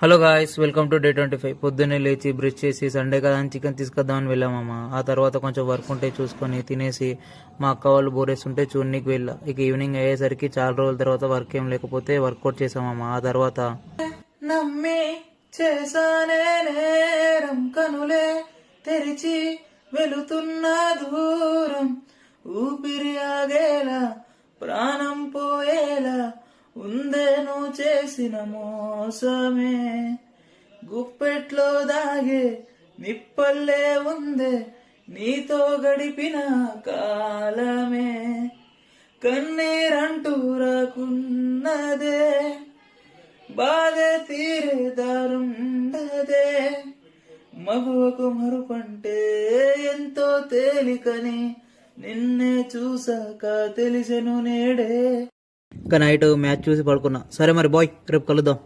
Hello guys, welcome to Day 25. పొద్దున్నే లేచి brush చేసి సండే కదా అని చికెన్ తీసుకొద్దామని వెళ్ళామమ్మ. ఆ తర్వాత కొంచెం వర్క్ ఉంటే చూసుకొని తినేసి మా అక్క వాళ్ళు బోరేస్తుంటే చూడనీకి వెళ్ళా. ఇక ఈవినింగ్ అయ్యేసరికి చాలా రోజుల తర్వాత వర్క్ ఏం లేకపోతే వర్కౌట్ చేసామమ్మ. ఆ తర్వాత నమ్మి చేసానే నేరం, కనులే తెరిచి వెళుతున్న దూరం, ఊపిరి ఆగేలా ప్రాణం పోయేలా ఉందే నువ్వు చేసిన మోసమే, గుప్పెట్లో దాగే నిప్పల్లే ఉందే నీతో గడిపిన కాలమే, కన్నీరంటూ రాకున్నదే బాధ తీరే దారుండదే, మగువకు మరుపంటే ఎంతో తేలికని నిన్నే చూసాక తెలిసెను నేడే. ఇంకా నైట్ మ్యాచ్ చూసి పడుకున్నా. సరే మరి బాయ్, రేపు కలుద్దాం.